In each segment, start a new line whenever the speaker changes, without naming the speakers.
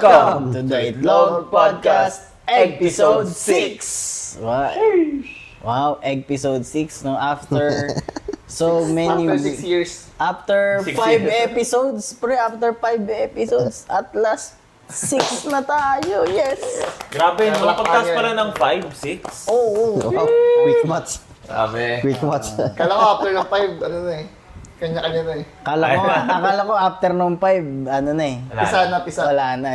Welcome to the Itlog Podcast Episode 6! Wow, Episode 6, no? After so many...
After 6 years.
After 5 episodes, after 5 episodes, at last 6 na tayo, yes!
Grabe, no? Podcast pala ng 5, 6.
Oo.
Wow, quick match.
Sabi.
Quick match.
Kala ko after ng 5, ano na eh. Kanya-kanya na eh.
Akala ko after nung 5, ano na eh.
Pisa.
Wala na,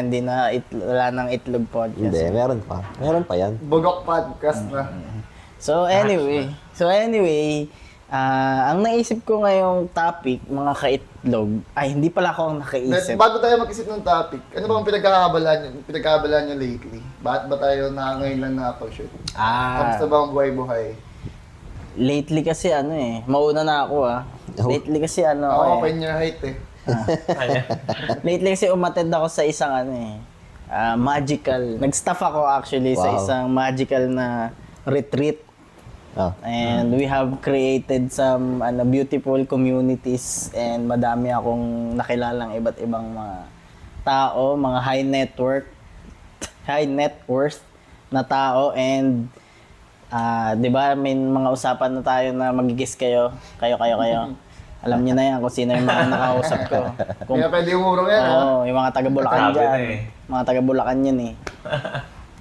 wala nang Itlog Podcast.
Hindi, meron pa. Meron pa yan.
Bugok podcast na.
So anyway, ang naisip ko ngayong topic, mga kaitlog, ay hindi pala ako ang nakaisip.
Bago tayo mag-isip ng topic, ano ba ang pinagkakabalan nyo lately? Bakit ba tayo ngayon lang na-shoot? Kamusta ba ang buhay-buhay?
Lately kasi mauna na ako Lately kasi
Ako pa in your height eh.
Lately kasi umattend ako sa isang magical, nag-staff ako actually sa
Wow.
isang magical na retreat.
Oh.
And we have created some beautiful communities and madami akong nakilalang iba't ibang mga tao, mga high net worth na tao and 'di ba may mga usapan na tayo na magigis kayo. Alam niyo na yan kung sino yung mga nakausap ko.
Kaya pwede umurong yan ha?
Oo, yung mga taga-Bulacan
Sabi
dyan.
na eh.
Mga taga-Bulacan yun eh.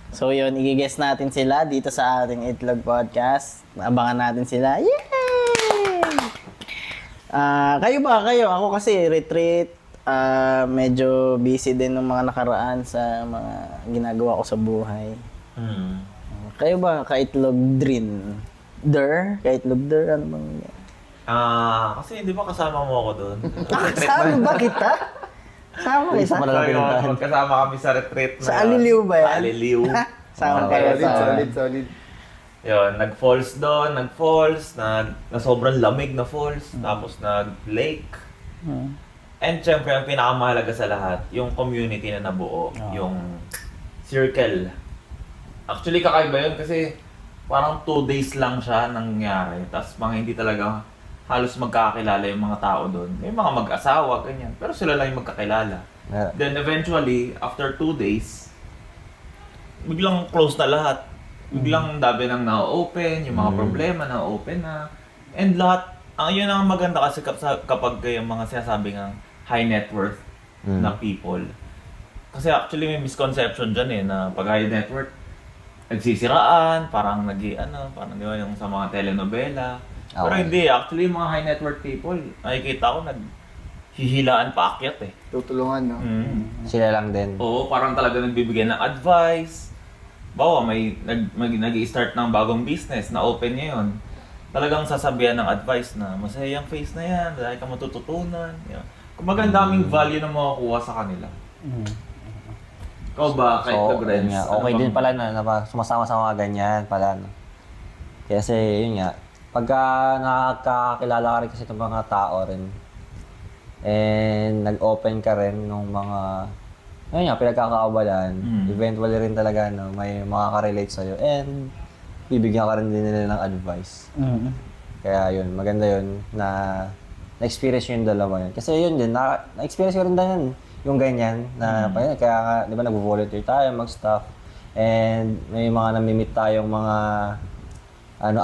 So yun, i-guess natin sila dito sa ating Itlog Podcast. Abangan natin sila. Yay! Kayo ba? Ako kasi retreat. Medyo busy din ng mga nakaraan sa mga ginagawa ko sa buhay. Kayo ba? Kaitlog Drin? Kaitlog ano bang...
Kasi di ba kasama mo ako doon?
Kasama ba kita? Kasama kayo sa...
Kasama kami sa retreat na...
Sa Aliliw ba yan?
Sa Aliliw.
Sama kayo sa...
Solid.
Yun, nag-falls doon, na sobrang lamig na falls, tapos nag-lake. And syempre, ang pinakamahalaga sa lahat, yung community na nabuo, yung circle. Actually, kakaiba yun kasi parang 2 days lang siya nangyari. Tapos mga hindi talaga halos magkakilala yung mga tao doon. May mga mag-asawa, ganyan. Pero sila lang yung magkakilala.
Yeah.
Then eventually, after 2 days, biglang close na lahat. Biglang dabi nang na-open, yung mga problema na-open na. And lahat, yun ang maganda kasi kapag yung mga sinasabi ng high net worth na people. Kasi actually may misconception dyan na pag high net worth, nagsisiraan, parang parang di ba yung sa mga telenovela.
Okay.
Pero hindi, actually yung mga high net worth people, nakikita ko naghihilaan paakyat eh.
Tutulungan no?
Sila lang din.
Oo, parang talaga nagbibigay ng advice. Bawa, may nag-i-start ng bagong business na open ngayon. Talagang sasabihan ng advice na masaya yung face na yan, dahil ka matututunan. Kumbaga, ang daming value na makukuha sa kanila. Ikaw ba, kahit
So,
Logrens?
yun nga. Okay din pala na sumasama sa mga ganyan pala. No? Kasi yun nga, pagka nakakakilala ka rin kasi ng mga tao rin, and nag-open ka rin ng mga, yun nga, pinagkakaabalan, eventually rin talaga may makaka-relate sa'yo, and bibigyan ka rin din nila ng advice. Kaya yun, maganda yun na na-experience yung dalawa yun. Kasi yun din, na-experience ko rin din yung ganyan na kaya nga, di ba, nag-volunteer tayo, mag-staff, and may mga namimit tayong mga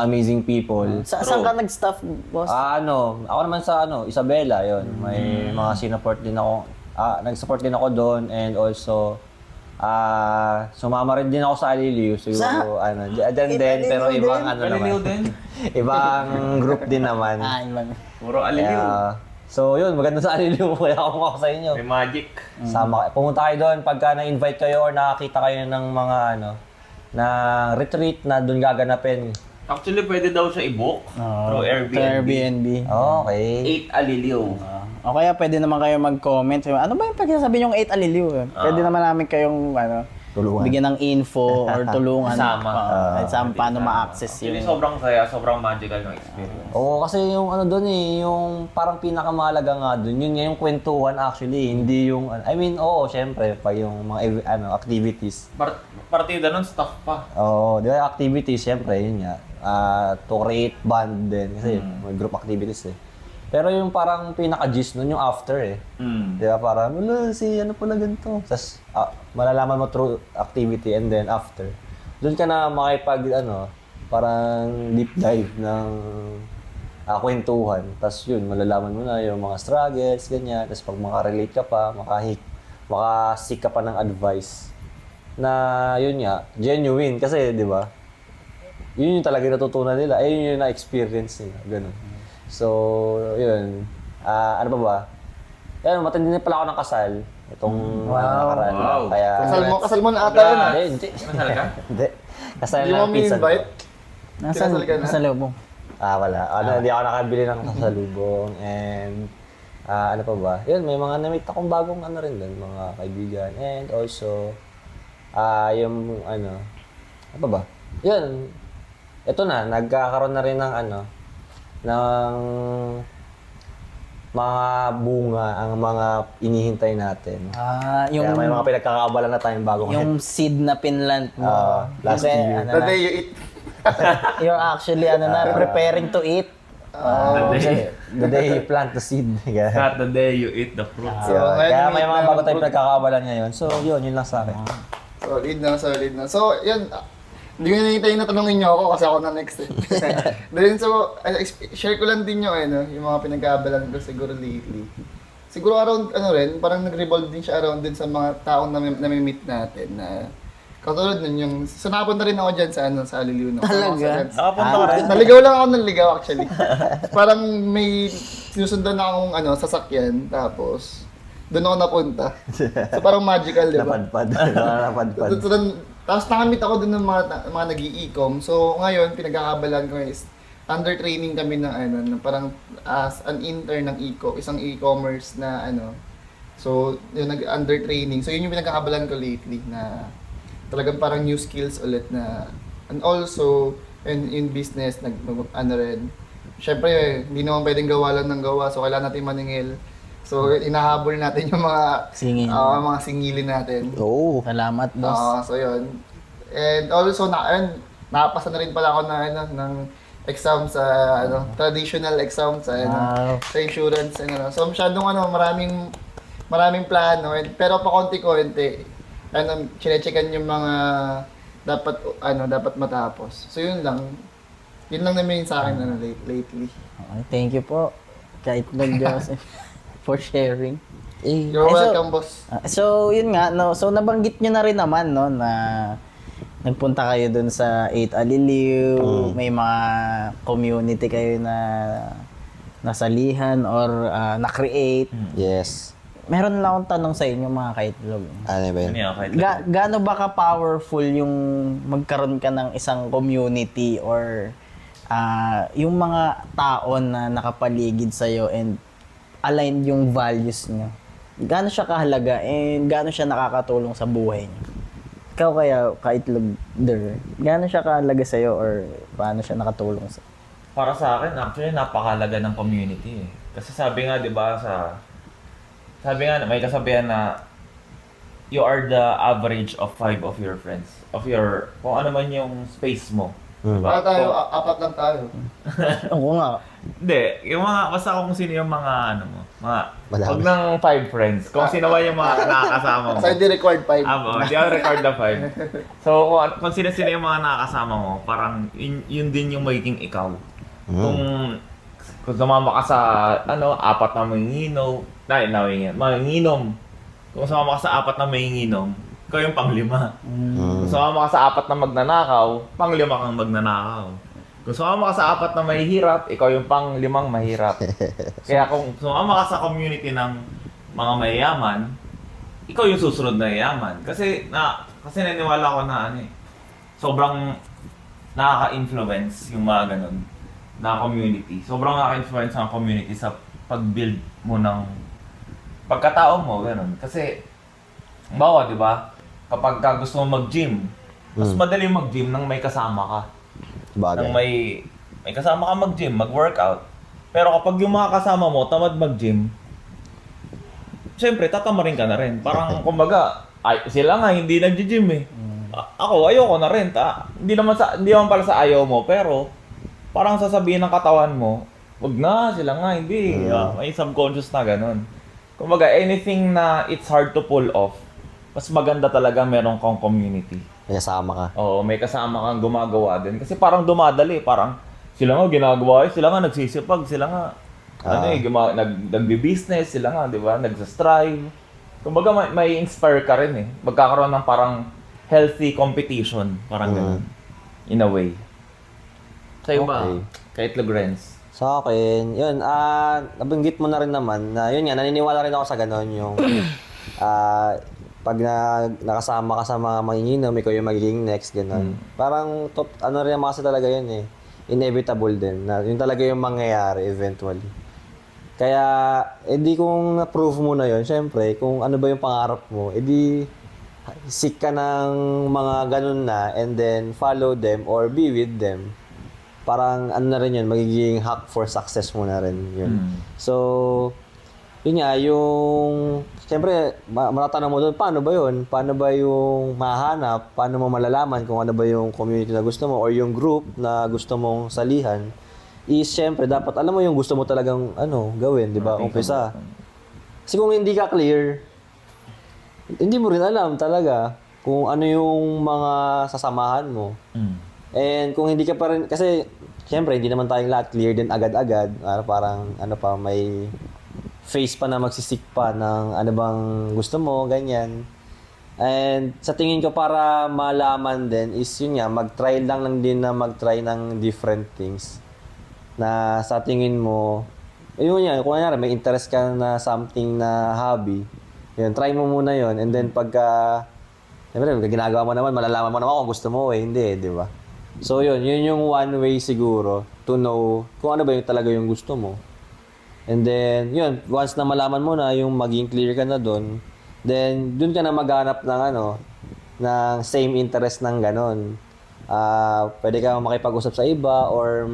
amazing people.
Saan ka nag-staff, boss?
Ako naman sa Isabela, yun. May mga sinupport din ako, nag-support din ako doon, and also sumama rin din ako sa Aliliw. Siguro, dyan din, pero ibang
Aliliw
naman.
din?
Ibang group din naman.
Ibang.
Puro Aliliw.
So yun, maganda sa Aliliw. Kaya ako sa inyo.
May magic.
Pumunta kayo doon pagka na-invite kayo or nakakita kayo ng mga na retreat na doon gaganapin.
Actually, pwede daw siya i-book through Airbnb.
Okay.
8 Aliliw.
O kaya pwede naman kayo mag-comment. Ano ba yung pagsasabi yung 8 Aliliw? Pwede naman namin kayong
Tulungan.
bigyan ng info or tulungan.
Sama.
Paano ma-access
Actually,
yung...
sobrang saya, sobrang magical ng experience.
Oo, kasi yung doon yung parang pinakamahalaga nga doon, yun nga yung kwentuhan actually, hindi yung, syempre, pa yung mga activities.
Partida nun, staff pa.
Oo, di ba, activities, syempre, yun nga, to create bond din, kasi may group activities eh. Pero yung parang pinaka-gist nun, yung after eh. Di ba? Parang, wala, si ano pala ganito. Tapos, malalaman mo through activity and then after. Doon ka na makipag, parang deep dive ng kwentuhan. Tapos yun, malalaman mo na yung mga struggles, ganyan. Tapos pag makarelate ka pa, makasik ka pa ng advice na yun nga, genuine. Kasi, di ba? Yun yung talaga natutunan nila. Yun yung na-experience nila. Ganun. So, yun. Ano pa ba? Yan, matindi na pala ako ng kasal. Itong nakaraan.
Wow.
Kaya,
Kasal mo na ata yun ah.
Hindi.
Masal ka?
Hindi. Kasal
Hindi mo
ng pizza.
invite?
Nasaan
Kinasal ka na?
nasa loob mo?
Wala. Hindi ako nakabili ng kasalubong. And, ano pa ba? Yun, may mga na-meet akong bagong rin doon, mga kaibigan. And also, yung ano pa ba? Yun, ito na, nagkakaroon na rin ng ng mga bunga ang mga inihintay natin.
Yung
Kaya may mga pinagkakaabala na tayong bagong
yung seed na pinlant mo.
last
Kasi,
year.
The day you eat.
you're actually preparing to eat.
The day you plant the seed.
Not the day you eat the fruit.
So,
Kaya may mga bago tayong
fruit.
pinagkakaabala ngayon. So, yun lang sa akin.
Solid na. So, yan. Hindi ko nangyayari na tanongin niyo ako kasi ako na next eh. Then, so, share ko lang din yung mga pinag-aabalan ko siguro lately. Siguro around, parang nag-revolve din siya around din sa mga taong nami-meet natin na katulad nun yung, so nakapunta rin ako dyan sa Aliliw.
Talaga?
Nakapunta ka rin?
Naligaw lang ako ng ligaw actually. Parang may sinusundan akong sasakyan, tapos doon ako napunta. So parang magical, di ba?
Napadpad. Napadpad.
Tapos nakamit ako doon ng mga nag-i-ecom. So ngayon, pinagkakabalan ko is under training kami ng parang as an intern ng isang e-commerce na So, yung nag-under training. So yun yung pinagkakabalan ko lately na talagang parang new skills ulit na, and also in business rin. Syempre, hindi naman pwedeng gawa lang ng gawa, so kailangan natin maningil. So inahabol natin yung mga mga singilin natin.
Salamat, boss.
So yun. And also nakapasa na rin pala ako ng exam sa traditional exam sa sa insurance So masyadong maraming plano, pero pa konti-konti chine-checkan yung mga dapat matapos. So yun lang naman yung sa akin lately.
Okay, thank you po kay Itlog Joseph for sharing.
You're welcome, boss.
So yun nga, so nabanggit nyo na rin naman na nagpunta kayo dun sa 8 Aliliw, may mga community kayo na nasalihan or na-create.
Yes.
Meron lang akong tanong sa inyo mga kaitlog.
Ano ba yun?
Gaano ba ka-powerful yung magkaroon ka ng isang community or yung mga tao na nakapaligid sa'yo and aligned yung values nyo? Gaano siya kahalaga and gaano siya nakakatulong sa buhay nyo? Ikaw kaya, kaitlog der, gaano siya kahalaga sa'yo or paano siya nakatulong sa'yo?
Para sa akin, actually, napakahalaga ng community eh. Kasi sabi nga, di ba, may kasabihan na you are the average of 5 of your friends. Kung ano man yung space mo.
Para tayo, apat lang tayo.
Oo nga.
Hindi, basta kung sino yung mga
Madami.
huwag ng 5 friends. Kung sino ba yung mga nakakasama mo.
So, hindi required 5.
Hindi ako record na 5. So, kung sino yung mga nakakasama mo, parang yun din yung magiging ikaw. Kung sumama ka sa, 4 na manginginom. Kung sumama ka sa 4 na manginginom, ikaw yung pang-5. Kung sumama ka sa 4 na magnanakaw, pang-5 kang magnanakaw. Kung sumama ka sa 4 na mahihirap, ikaw yung pang-5 mahirap. Kaya kung sumama ka sa community ng mga mayayaman, ikaw yung susunod na yayaman. Kasi naniniwala ko na sobrang nakaka-influence yung mga ganun na community. Sobrang nakaka-influence ang community sa pag-build mo ng pagkatao mo, ganun. Kasi, bawa, di ba? Kapag gusto mo mag-gym, mas madali mag-gym nang may kasama ka.
Bagay.
Nang may kasama ka mag-gym, mag-workout. Pero kapag yung mga kasama mo tamad mag-gym, syempre, tatamarin ka na rin. Parang, kumbaga, sila nga hindi nag-gym eh. Ako, ayoko na rin. Hindi naman pala sa ayaw mo, pero parang sasabihin ng katawan mo, wag na, sila nga, hindi. May subconscious na ganun. Kumbaga, anything na it's hard to pull off, mas maganda talaga meron kang community.
May kasama ka.
Oo, may kasama kang gumagawa din. Kasi parang dumadali, parang sila nga ginagawa, sila nga nagsisipag, sila nga nagbi-business, sila nga, di ba? Nagsa-strive. Kumbaga, may inspire ka rin eh. Magkakaroon ng parang healthy competition, parang ganun. In a way. Sa'yo ba?
Okay.
Kay Itlog Renz?
Sa akin, yun, nabanggit mo na rin naman na yun nga, naniniwala rin ako sa gano'n yung pag nakasama ka sa mga manginginom, ikaw yung magiging next, gano'n. Parang, ano rin naman kasi talaga yun eh, inevitable din, na yun talaga yung mangyayari eventually. Kaya, edi kung na-prove mo na yun, syempre, kung ano ba yung pangarap mo, edi seek ka ng mga ganun na and then follow them or be with them. Parang ano na rin yun, magiging hack for success mo na rin yun. So, yun nga, yung, siyempre, matatanong mo doon, paano ba yun? Paano ba yung mahanap? Paano mo malalaman kung ano ba yung community na gusto mo or yung group na gusto mong salihan? Is, siyempre, dapat alam mo yung gusto mo talagang, gawin, di ba? Umpisa. Kasi kung hindi ka clear, hindi mo rin alam talaga kung ano yung mga sasamahan mo. And kung hindi ka pa rin, kasi siyempre hindi naman tayong lahat clear din agad-agad. Parang may face pa na magsisik pa ng ano bang gusto mo, ganyan. And sa tingin ko para malaman din is yun nga, mag-try lang din na mag-try ng different things. Na sa tingin mo, yun yan, kung nangyari may interest ka na something na hobby, yun, try mo muna yun. And then pagka ginagawa mo naman, malalaman mo naman kung gusto mo hindi, di ba? So yun yung one way siguro to know kung ano ba yung talaga yung gusto mo. And then, yun, once na malaman mo na yung maging clear ka na doon, then doon ka na maghanap ng ng same interest ng ganon. Pwede ka makipag-usap sa iba or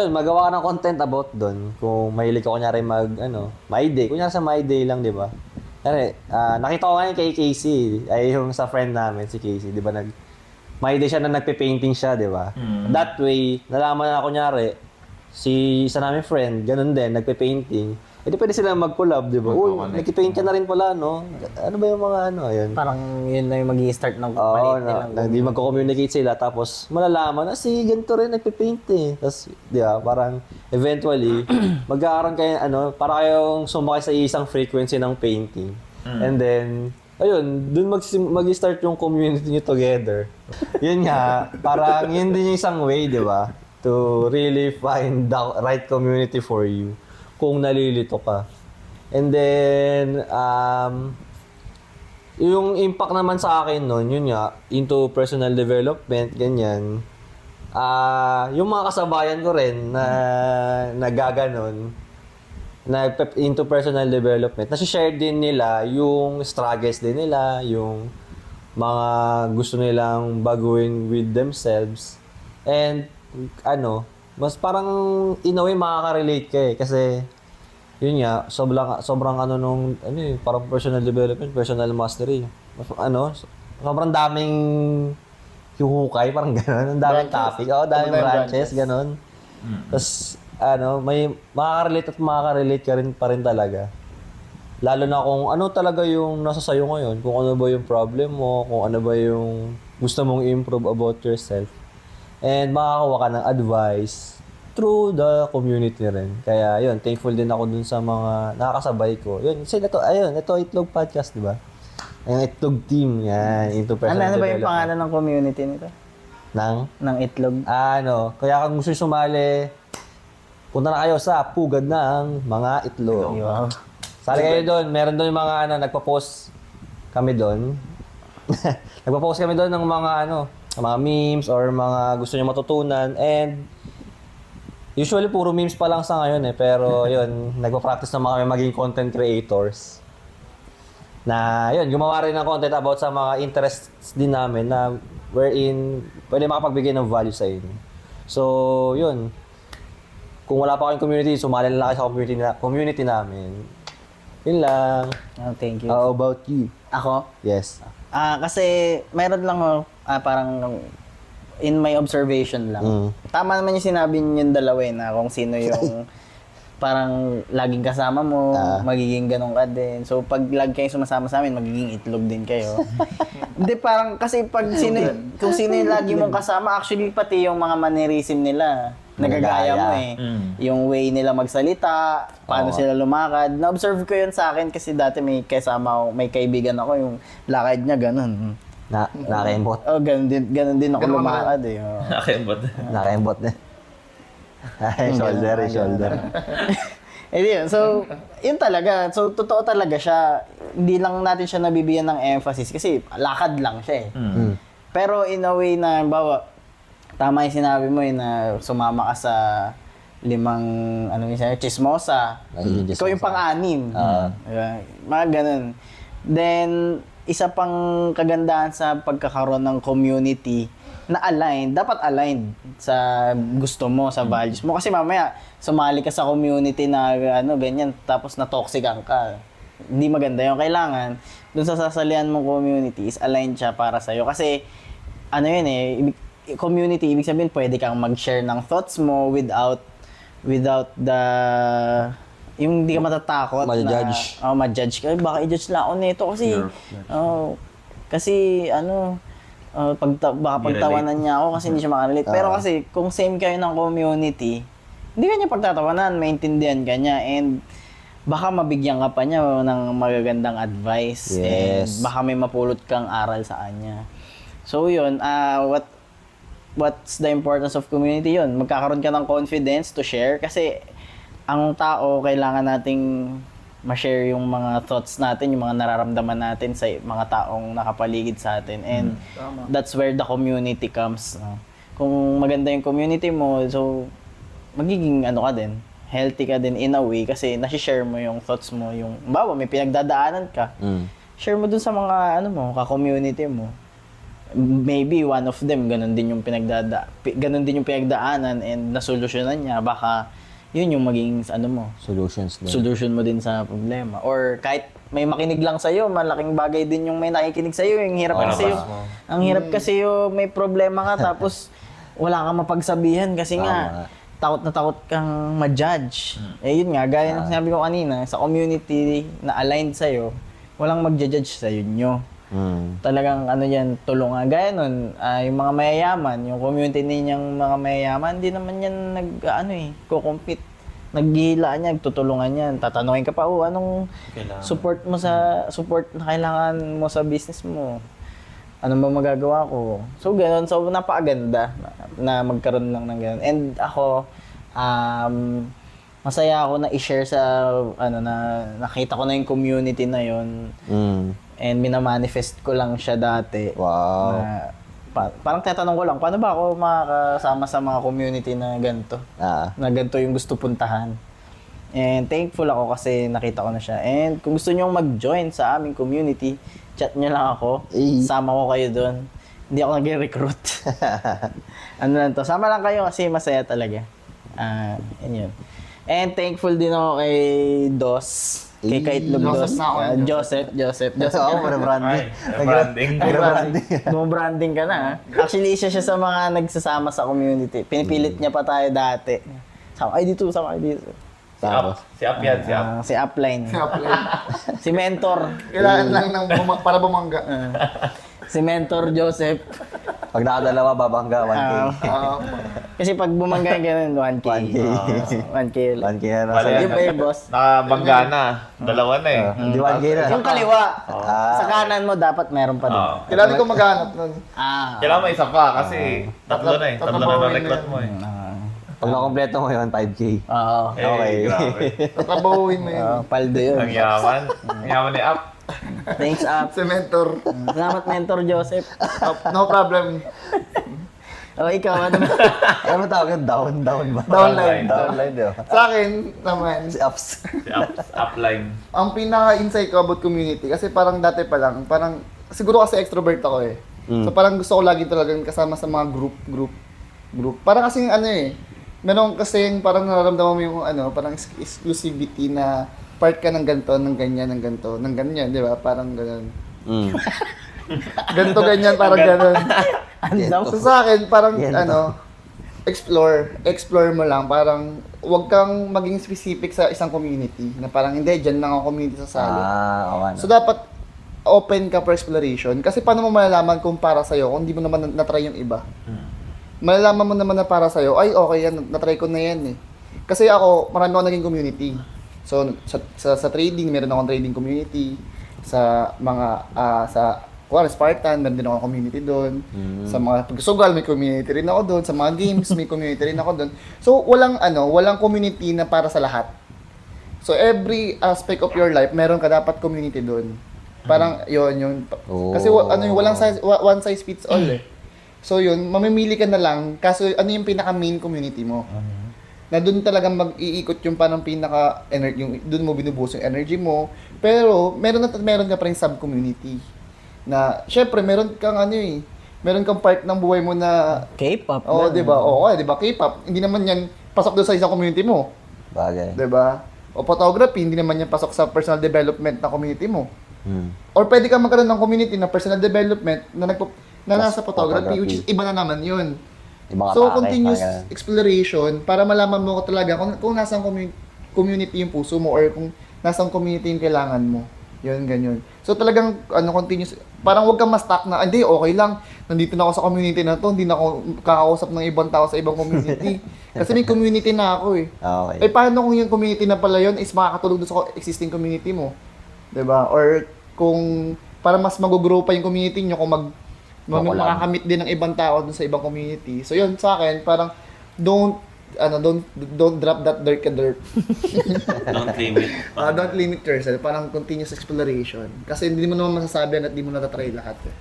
magawa ka ng content about doon. Kung mahilig ka kunyari My Day. Kunyari sa My Day lang, di ba? Nakita ko ngayon kay Casey, ay yung sa friend namin, si Casey, di ba My Day siya na nagpe-painting siya, di ba? That way, nalaman na kunyari, si isa namin friend, ganun din, nagpe-painting. Di pwede sila mag-collab, di ba? Uy, nagpe-paint ka na rin pala, no? Ano ba yung mga ayun?
Parang yun na yung mag-i-start ng maliit nilang
Hindi magko-communicate sila, tapos malalaman, si ganito rin nagpe-paint eh. Tapos, di ba, parang eventually, magkakaroon kayo, para kayong sumakay sa isang frequency ng painting. And then, ayun, dun mag-start yung community nyo together. Yun nga, parang yun din yung isang way, di ba? To really find the right community for you kung nalilito ka. And then, yung impact naman sa akin nun, yun nga, into personal development, ganyan. Yung mga kasabayan ko rin na nagaganon, into personal development, nasi-share din nila yung struggles din nila, yung mga gusto nilang baguhin with themselves. And mas parang in a way makaka-relate ka eh. Kasi yun nga, sobrang parang personal development, personal mastery. Sobrang daming hukay, parang gano'n. Ang daming topic. Daming branches, gano'n. Tapos, may makaka-relate ka rin pa rin talaga. Lalo na kung ano talaga yung nasa sayo ngayon, kung ano ba yung problem mo, kung ano ba yung gusto mong improve about yourself. And makakakuha ka ng advice through the community rin. Kaya yun, thankful din ako dun sa mga nakakasabay ko. Yun, ito Itlog Podcast, di ba? Yung Itlog Team, yan, into personal
Ano ba
development.
yung pangalan ng community nito? Ng Itlog?
Kaya kung gusto nyo sumali, punta na kayo sa Pugad ng Mga Itlog.
Wow.
Sali kayo doon, meron doon yung mga nagpa-post kami doon. Nagpa-post kami doon ng mga memes or mga gusto niyo matutunan. And usually puro memes pa lang sa ngayon eh. Pero yun, nagpa-practice naman kami maging content creators. Na yun, gumawa rin ng content about sa mga interests din namin na wherein pwede makapagbigay ng value sa inyo. So yun, kung wala pa kayong community, sumali na lang kayo sa community namin. Yun lang.
Thank you.
How about you?
Ako?
Yes.
Kasi meron lang parang in my observation lang. Tama naman yung sinabi niyo yung dalawa na kung sino yung parang laging kasama mo, magiging ganun ka din. So, pag lagi kayo sumasama sa amin, magiging itlog din kayo. Hindi, parang, kasi pag kung sino yung lagi mong kasama, actually, pati yung mga mannerism nila, nagagaya mo eh. Yung way nila magsalita, paano sila lumakad. Na-observe ko yun sa akin kasi dati may kasama may kaibigan ako, yung lakad niya ganun.
Nakakembot.
Oh, ganun din ako
Ganun
lumakad eh. Oh.
Nakembot.
Nakakembot na. Ay, shoulder.
Eh yun, so, yun talaga. So, totoo talaga siya. Hindi lang natin siya nabibigyan ng emphasis kasi lakad lang siya eh. Pero in a way na, bawa, tama yung sinabi mo na sumama ka sa 5, ano yun siya, chismosa. Ikaw yung pang-anim. Diba? Mga ganun. Then, isa pang kagandahan sa pagkakaroon ng community na dapat aligned sa gusto mo, sa values mo. Kasi mamaya, sumali ka sa community na ganyan, tapos na-toxican ka. Hindi maganda yun. Kailangan, dun sa sasalihan mong community is aligned siya para sa'yo. Kasi, yun community, ibig sabihin, pwede kang mag-share ng thoughts mo without the yung hindi ka matatakot
Ma-judge.
na ma-judge ka. Baka i-judge lang ako nito kasi kasi baka pagtawanan niya ako kasi hindi siya makarelate. Pero kasi kung same kayo ng community, hindi ka niya pagtatawanan, maintindihan ka niya, and baka mabigyan ka pa niya ng magagandang advice. And baka may mapulot kang aral sa kanya. So yun, what's the importance of community yun? Magkakaroon ka ng confidence to share kasi ang tao, kailangan nating ma-share yung mga thoughts natin, yung mga nararamdaman natin sa mga taong nakapaligid sa atin. And that's where the community comes. Kung maganda yung community mo, so magiging ka din, healthy ka din in a way kasi nasi-share mo yung thoughts mo, yung bawa may pinagdadaanan ka. Share mo dun sa mga ka-community mo. Maybe one of them ganun din yung pinagdaanan and nasolusyonan niya, baka yun yung maging solution mo din sa problema. Or kahit may makinig lang sa'yo, malaking bagay din yung may nakikinig sa'yo. Yung hirap kasi yung may problema ka tapos wala kang mapagsabihan kasi nga takot na takot kang ma-judge. Eh yun nga, gaya ng sinabi ko kanina, sa community na aligned sa'yo, walang mag-judge sa'yo nyo. Talagang yan, tulungan. Gaya nun, yung mga mayayaman, yung community ninyang mga mayayaman, hindi naman yan kukumpit. Naghihilaan yan, tutulungan yan. Tatanungin ka pa, anong support na kailangan mo sa business mo? Ano ba magagawa ko? So, gano'n. So, napakaganda na magkaroon lang ng gano'n. And ako, masaya ako na i-share sa, na nakita ko na yung community na yun. And minamanifest ko lang siya dati.
Wow.
Parang tatanong ko lang, paano ba ako makakasama sa mga community na ganito? Na ganito yung gusto puntahan. And thankful ako kasi nakita ko na siya. And kung gusto nyo mag-join sa aming community, chat nyo lang ako. Sama ko kayo doon. Hindi ako nag-recruit. Lang to. Sama lang kayo kasi masaya talaga. Yun. And thankful din ako kay Dos. Kay Kaitlog Dos. Joseph.
Oo, branding.
Branding ka na. Actually, isa siya sa mga nagsasama sa community. Pinipilit niya pa tayo dati. Sama kayo dito.
Si Up yan.
Si Upline. Si Mentor.
Kailangan lang para bumangga.
Si Mentor Joseph.
Pag nakadalawa, babangga, 1K.
Kasi pag bumangga yung ganun, 1K. 1K.
1K na lang.
Wala
Yung ba yung boss?
Nakabangga na. Dalawa na eh.
Hindi 1K na.
Yung kaliwa. Sa kanan mo, dapat meron pa din.
Kailangan ko maghanap nun.
Kailangan mo isa pa kasi tatlo na eh. Tatlo na na-recruit mo eh.
Pag nakompleto mo yun, 5K.
Oo.
Okay.
Grabe.
Tatrabahuin mo yun.
Paldo yun.
Ang yaman. Ang yaman ni Up.
Thanks, Up.
Si Mentor.
Salamat, Mentor Joseph.
No problem.
Ikaw, ano?
Ano tawag yun? Down ba?
Downline.
Downline, di ba?
Sa akin naman,
Si Ups.
Si Upline.
ang pinaka-insight ko about community, kasi parang dati pa lang, parang, siguro kasi extrovert ako eh. So parang gusto ko lagi talagang kasama sa mga group. Parang kasing meron kasing parang nararamdaman mo yung parang exclusivity na part ka ng ganito, ng ganyan, ng ganyan, di ba? Parang ganun. Ganito, ganyan, parang ganun.
Andaw.
So sa akin, parang
Yan.
explore mo lang. Parang huwag kang maging specific sa isang community. Na parang hindi, dyan lang ang community sasali.
Okay.
So dapat open ka for exploration. Kasi paano mo malalaman kung para sa'yo kung hindi mo naman na-try yung iba? Malalaman mo naman na para sa'yo, ay okay yan, na-try ko na yan eh. Kasi ako, marami ako naging community. So sa trading, meron akong trading community. Sa mga, Spartan, meron din ako community doon. Sa mga pagsugal, may community rin ako doon. Sa mga games, may community rin ako doon. So walang community na para sa lahat. So every aspect of your life, meron ka dapat community doon. Parang yun. Kasi walang one size fits all eh. So yun, mamimili ka na lang, kaso ano yung pinaka-main community mo. Na doon talagang mag-iikot yung parang yung doon mo binubuhos yung energy mo. Pero meron ka pa rin sub-community. Na syempre meron kang meron kang part ng buhay mo na
K-pop.
oh, 'di ba? Oo, 'di ba? K-pop, hindi naman 'yan pasok doon sa isang community mo.
Bagay.
'Di ba? O photography, hindi naman 'yan pasok sa personal development na community mo.
Hmm.
Or pwede kang magkaroon ng community na personal development na nasa photography, which is iba na naman 'yun.
Ibang
So,
atake,
continuous
parang
exploration para malaman mo talaga kung nasang community yung puso mo or kung nasang community yung kailangan mo. Yun, ganyan. So, talagang, continuous, parang huwag kang ma-stuck na, hindi, okay lang, nandito na ako sa community na to, hindi na ako kakausap ng ibang tao sa ibang community. Kasi may community na ako eh.
Okay.
Eh, paano kung yung community na pala yun is makakatulog doon sa existing community mo? 'Di ba? Or kung, para mas mag-grow pa yung community nyo, kung makakamit din ng ibang tao dun sa ibang community. So yun, sa akin, parang don't drop that dirt ka dirt.
Don't limit.
Don't limit yourself. Parang continuous exploration. Kasi hindi mo naman masasabi at hindi mo natatry lahat eh.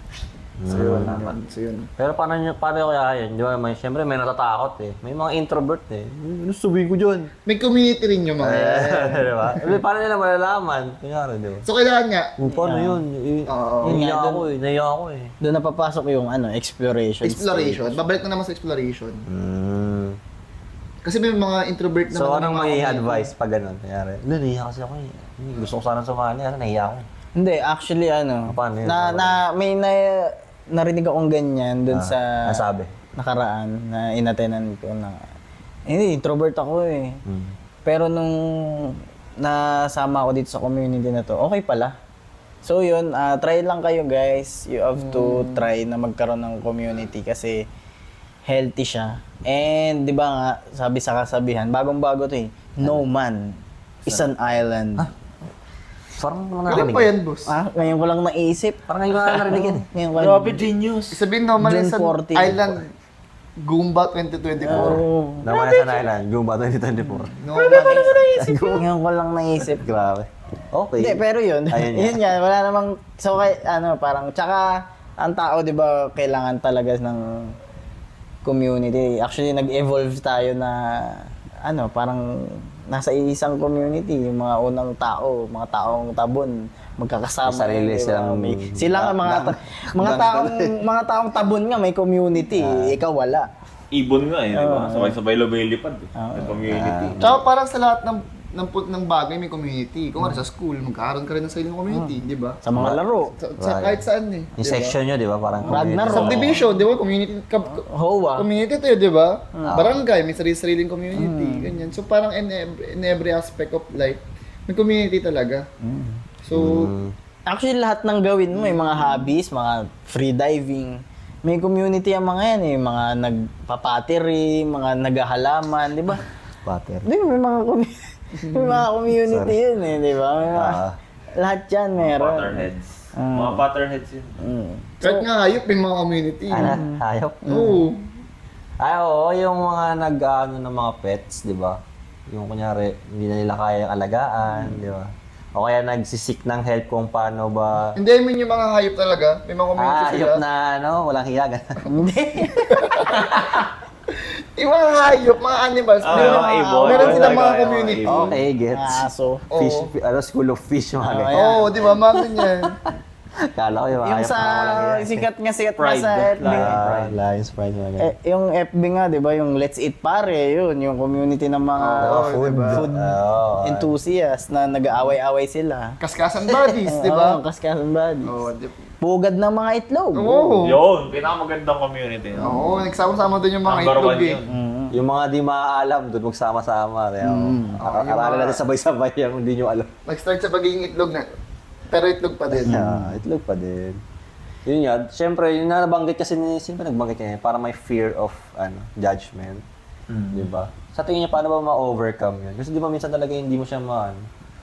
So yun. So yun.
Pero paano kaya yun? Di ba? Siyempre may natatakot eh. May mga introvert eh. Ano sabihin ko dyan?
May community rin yung mga yan.
Di ba? Paano nila malalaman? Kunyari, di ba?
So kailangan nga.
Paano yun?
Oo.
Naiya ako eh.
Doon napapasok yung exploration.
Exploration. Babalik na naman sa exploration.
Mm.
Kasi may mga introvert naman.
So,
na
anong
mga
may
community.
advice pag gano'n? Kunyari, nahiya kasi ako eh. Gusto ko sana sumali, nahiya ako.
Hindi, actually
Paano yun?
may narinig akong ganyan doon sa
Nasabi.
nakaraan na inatenan ko na hindi, introvert ako eh. Pero nung nasama ako dito sa community na to, okay pala. So yun, try lang kayo guys. You have to try na magkaroon ng community kasi healthy siya. And di ba nga, sabi sa kasabihan, bagong-bago to eh, no man is an island.
Parang wala
Kailan
narinig.
pa yan, boss?
Ngayon ko lang naisip.
Parang ngayon ko lang narinig yan.
Ngayon ko lang.
Grabe, genius.
Sabihin naman
June
sa
14.
Island Goomba 2024.
Oh.
Naman sa Island, Goomba 2024.
No man.
Ngayon ko lang naisip.
Grabe. Okay.
Hindi, pero yun.
Ayun
Yun yan, wala namang, so parang, tsaka, ang tao, di ba, kailangan talaga ng community. Actually, nag-evolve tayo na, parang, nasa isang community, yung mga unang tao, mga taong tabon, magkakasama.
May sarili
di ba?
silang
Sila nga, mga taong tabon nga, may community. Ikaw wala.
Ibon nga eh, di ba? Sabay-sabay lumilipad eh. May community.
Tsaka parang sa lahat ng bagay may community. Kung sa school, magkakaroon ka rin ng sariling community, di ba?
Sa mga laro.
Kahit saan eh.
Yung section nyo, di ba? Parang
Ragnarok.
Subdivision, di ba? Community,
Hoa.
community tayo, di ba? Barangay, may sariling community, ganyan. So parang in every aspect of life, may community talaga. So,
Actually, lahat ng gawin mo, yung mga hobbies, mga free diving, may community ang mga yan eh. Mga nagpapatiri, mga naghahalaman, di ba?
Water.
Di ba, may mga community yun eh, di ba? May mga, lahat yan meron.
Potterheads. Mga Potterheads yun.
kahit nga hayop, may mga community.
Hayop.
Oo.
Ay, oo, yung mga ng mga pets, di ba? Yung kunyari, hindi na nila kaya alagaan, di ba? O kaya nagsisik ng help kung paano ba...
Hindi, I mean yung mga hayop talaga. May mga community sila.
Hayop na walang hiyagan.
Hindi.
Yung mga hayop, mga animals,
Yung mga ibon.
meron silang mga
Yung
community.
ibon.
Okay, gets.
Aso.
Fish, school of fish, mga ganyan.
Oo, di ba? Mga ganyan.
Kala ko yung
Yung
ayap
sa
na walang yan.
sikat nga
Pride.
sa FB.
Lions Pride mga ganyan.
Yung FB nga, di ba? Yung Let's Eat Pare, yun. Yung community ng mga
food.
food enthusiasts na nag-aaway-away sila.
Kaskasan buddies, di ba?
Oo, kaskasan buddies.
Oo,
Pugad ng mga itlog.
Oo.
Yun, pinakamagandang community.
Oo, nagsama-sama doon yung mga
Number
itlog
one
eh.
yun.
Yung mga di maaalam, doon magsama-sama. Aralin natin sabay-sabay yung hindi nyo alam.
Nag-start sa pagiging itlog na, pero itlog pa din.
Itlog pa din. Yun nga, syempre, yung nabanggit kasi ni, sino ba nagbanggit niya? Para may fear of judgment. Di ba? Sa tingin niya, paano ba ma-overcome yun? Kasi di ba minsan talaga hindi mo siya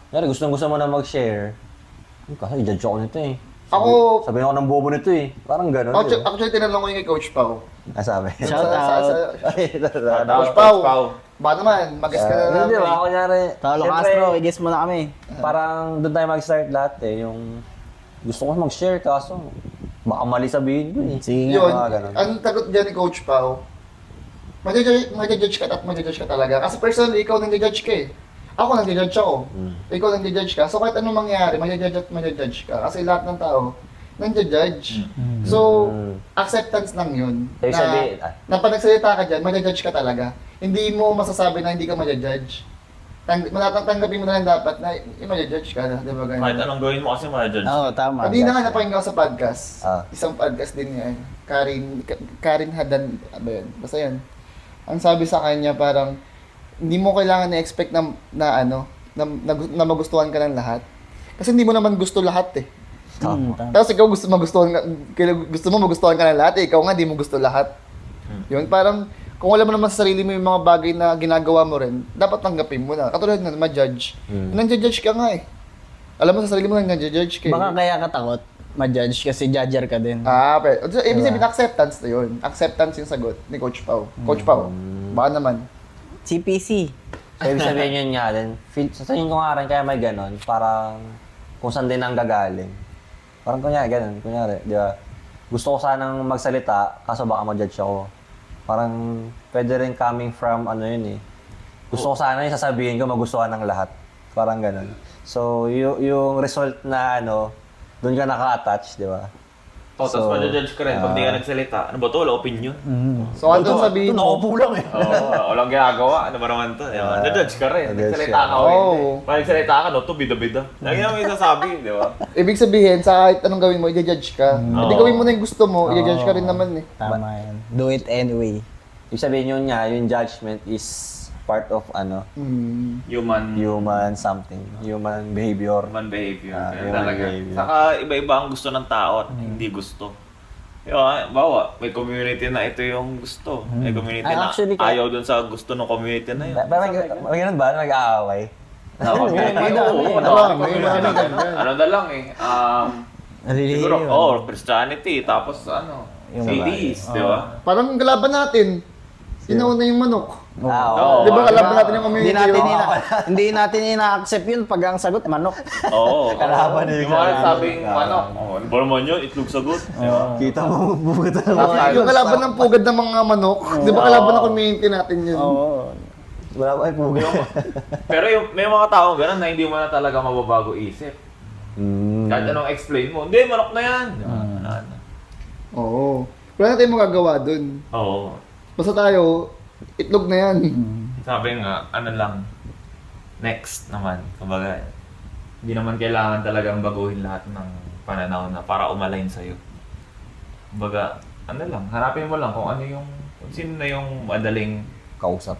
Kunyari, gusto mo na mag-share. Kasi i-judge ako nito eh.
Ako-
Sabihin ako ng bobo nito eh. Parang gano'n.
Actually, tinanong ko yung kay Coach Pao.
Sabi.
Shout out.
Coach Pao. Ba naman, mag-guess ka na
Hindi
namin.
ba? Kunyari,
Paolo
syempre,
Castro, i-guess mo na kami.
parang doon tayo mag-start lahat eh. Yung gusto ko mag-share kaso baka mali sabihin ko eh.
Sige
Yun,
nga.
ganun.
ang tagot dyan ni Coach Pao, mag-judge ka at mag-judge ka talaga. Kasi personally, ikaw nang-judge ka eh. Ako nang-judge ako. Ikaw nang-judge ka. So kahit anong mangyari, mag-judge at mag-judge ka. Kasi lahat ng tao, nang-judge. So, acceptance lang yun.
Ibig sabihin,
Na pag nagsalita ka dyan, mag-judge ka talaga. Hindi mo masasabi na hindi ka mag-judge. Tanggapin mo na lang dapat na mag-judge ka na, di ba ganun?
Kahit anong gawin mo kasi ma-judge.
Oo, tama.
Kanina nga napakinggan ko sa podcast.
Ah.
Isang podcast din yan. Karin Hadan, ba yun? Basta yan. Ang sabi sa kanya parang, hindi mo kailangan na-expect na magustuhan ka ng lahat. Kasi hindi mo naman gusto lahat eh.
Tama.
Tapos ikaw gusto mo magustuhan ka ng lahat eh. Ikaw nga di mo gusto lahat. Yun, parang, kung wala mo naman sa sarili mo yung mga bagay na ginagawa mo rin, dapat tanggapin mo na. Katulad na, ma-judge. Nang-judge ka nga eh. Alam mo sa sarili mo na nang-judge ka eh.
Baka kaya ka takot ma-judge kasi judger ka din.
Pero, so, ibig sabihin, acceptance na yun. Acceptance yung sagot ni Coach Pao. Coach Pao, baka naman.
CPC.
So, ibig sabihin yun nga din. Sa tingin ko nga rin kaya may ganon, parang kung saan din ang gagaling. Parang kunyari, ganon. Kunyari, di ba? Gusto ko sanang magsalita, kaso baka ma-judge ako. Parang pwede rin coming from yun eh. Gusto ko sana yung sasabihin ko, magustuhan ng lahat. Parang ganon. So, yung result na doon ka naka-attach, di ba?
Tapos ma-judge ka rin pag di ka nagsalita. Ano ba to? Wala opinion.
So, ano sabihin mo?
Naupo lang eh.
Oo, walang ginagawa. Ano ba naman to? Nag-judge ka rin.
Nag-judge
Nagsalita ka.
Oo.
Pag nagsalita ka, no, to bida-bida. Lagi naman yung sasabi, di ba?
Ibig sabihin, sa kahit anong gawin mo, i-judge ka. Hindi gawin mo na yung gusto mo, i-judge ka rin naman eh.
Tama yan. Do it anyway.
Ibig sabihin yun nga, yung judgment is part of human something, human behavior.
Human behavior. Kaya
human
talaga.
behavior.
Saka iba-iba ang gusto ng tao at hindi gusto. Bawa, may community na ito yung gusto. May community na
Actually,
ayaw dun sa gusto ng community na yun.
Parang ganun ba? Nag-aaway?
Ano na lang eh. Siguro,
Naliliyo.
Christianity, tapos
Yung
atheist, di ba?
Parang kalaban natin. Inauna yung manok.
Oo.
Di ba kalaban natin yung community?
Hindi natin ina-accept yun pag ang sagot manok.
Oo.
Kalaban na
yung mga sabing, ano ba naman yun? Itlog sagot. Di ba?
Kita mo, bugat
Yung kalaban ng pugad ng mga manok. Di ba kalaban ng community natin yun?
Oo.
Wala pa ay pugat.
Pero may mga tao ganun na hindi mo na talaga mababago isip. Kahit anong explain mo, hindi, manok na yan.
Oo. Wala na tayong magagawa dun.
Oo.
Basta tayo, itlog na yan.
Sabi nga, ano lang, next naman. Kumbaga, hindi naman kailangan talagang baguhin lahat ng pananaw na para umalign sa'yo. Kumbaga, ano lang, hanapin mo lang kung sino na yung madaling,
Kausap.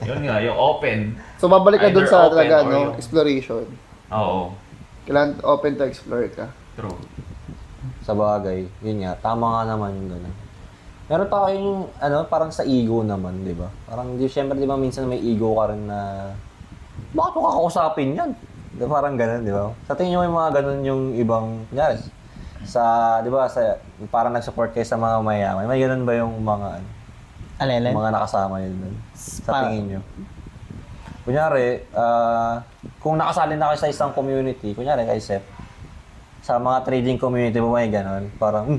yun nga, yung open.
So babalik ka dun
Either
sa
open
talaga,
or yung-
exploration.
Oo,
Kailangan open to explore ka.
true.
Sa bagay, yun nga, tama nga naman yung gano'n. Meron pa kayong, parang sa ego naman, di ba? Parang, syempre, di ba, minsan may ego ka rin na, bakit mo kakausapin yan? Di ba, parang gano'n, di ba? Sa tingin nyo may mga gano'n yung ibang, kunyari, di ba, parang nag-support kayo sa mga mayaman. May gano'n ba yung mga,
Alelen?
mga nakasama yun dun? Sa tingin nyo? Kunyari, kung nakasali na kayo sa isang community, kunyari kay Seth, sa mga trading community mo may gano'n, parang,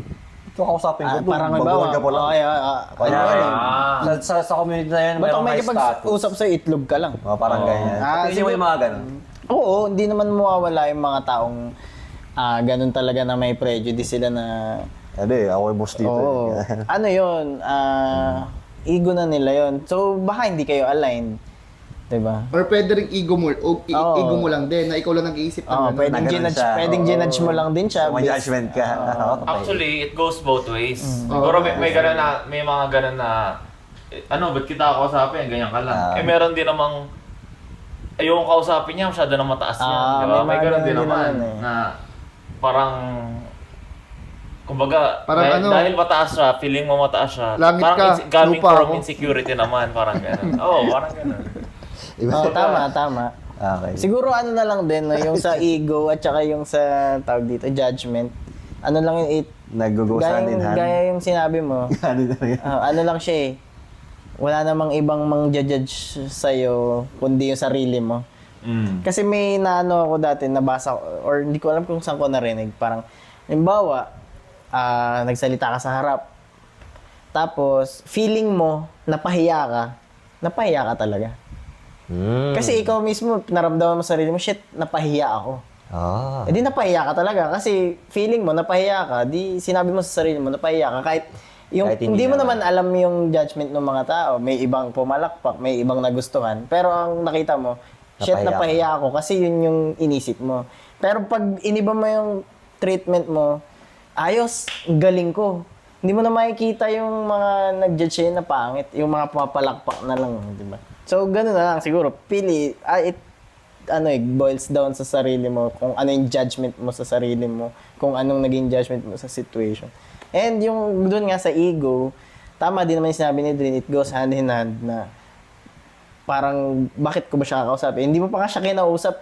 ito kausapin ko,
Parang may
baguhan ka pa lang. Kunyari, sa community na yun,
Ba't
meron
kung may
may status.
kipag-usap sa itlog ka lang?
Parang ganyan. Sa tingin nyo may mga gano'n?
Oo, hindi naman mawawala yung mga taong ganun talaga na may prejudice sila na
Ano ako yung boss dito.
oo. Ano yun? Ego na nila yun. So, baka hindi kayo aligned. Diba?
Or pwede rin ego mo,
Oo.
ego mo lang din, na ikaw lang nag-iisip ng
Oo,
ganun.
pwedeng
Na ganun
ginudge,
siya.
pwedeng ginudge mo lang din siya.
May judgment ka. Okay.
Actually, it goes both ways. Siguro may ganun na, may mga ganun na, ba't kita kausapin? Ganyan ka lang. Meron din namang, ayokong kausapin niya, masyado na mataas niya. Di ba?
may
May
mga
ganun din
ganun din
naman.
naman
Na, parang, kumbaga,
Parang
dahil mataas siya, feeling mo mataas siya.
Langit
parang
ka,
coming
lupa
from
ako.
insecurity naman, parang ganun. Oo, parang ganun.
Tama.
Okay.
Siguro ano na lang din, no, yung sa ego at saka yung sa tawag dito, judgment. Ano lang yung
Nag-go hand in hand.
gaya yung sinabi mo.
Ano na yan?
Ano lang siya eh. Wala namang ibang mang-judge sa'yo kundi yung sarili mo. Kasi may naano ako dati, nabasa ko, or hindi ko alam kung saan ko narinig. Parang, halimbawa, nagsalita ka sa harap. Tapos, feeling mo, napahiya ka talaga. Kasi ikaw mismo, naramdaman mo sa sarili mo, shit, napahiya ako.
Ah.
Eh di napahiya ka talaga kasi feeling mo napahiya ka, di sinabi mo sa sarili mo napahiya ka kahit
Kahit hindi
hindi mo
naman.
naman alam yung judgment ng mga tao, may ibang pumalakpak, may ibang nagustuhan, pero ang nakita mo, shit
Napahiya
napahiya ako kasi yun yung inisip mo. Pero pag iniba mo yung treatment mo, ayos, galing ko. Hindi mo na makikita yung mga nag-judge sa'yo na pangit, yung mga pumapalakpak na lang, di ba? So, gano'n na lang siguro. Pili, it boils down sa sarili mo, kung ano yung judgment mo sa sarili mo, kung anong naging judgment mo sa situation. And yung doon nga sa ego, tama din naman yung sinabi ni Drin, it goes hand in hand na parang, bakit ko ba siya kakausapin? Hindi mo pa nga siya kinausap,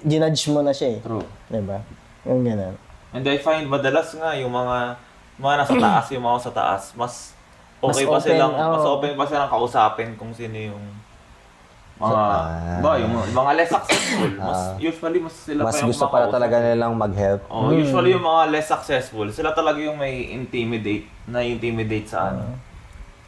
ginudge mo na siya eh.
True.
Diba? Yung gano'n.
And I find madalas nga yung mga nasa taas, yung mga sa taas, mas okay
Mas
pa silang,
open, oo.
mas open pa silang kausapin kung sino yung yung mga less successful. Usually mas sila
Mas
pa yung
gusto pala
makausap.
talaga nilang mag-help.
Oh, usually yung mga less successful, sila talaga yung may intimidate sa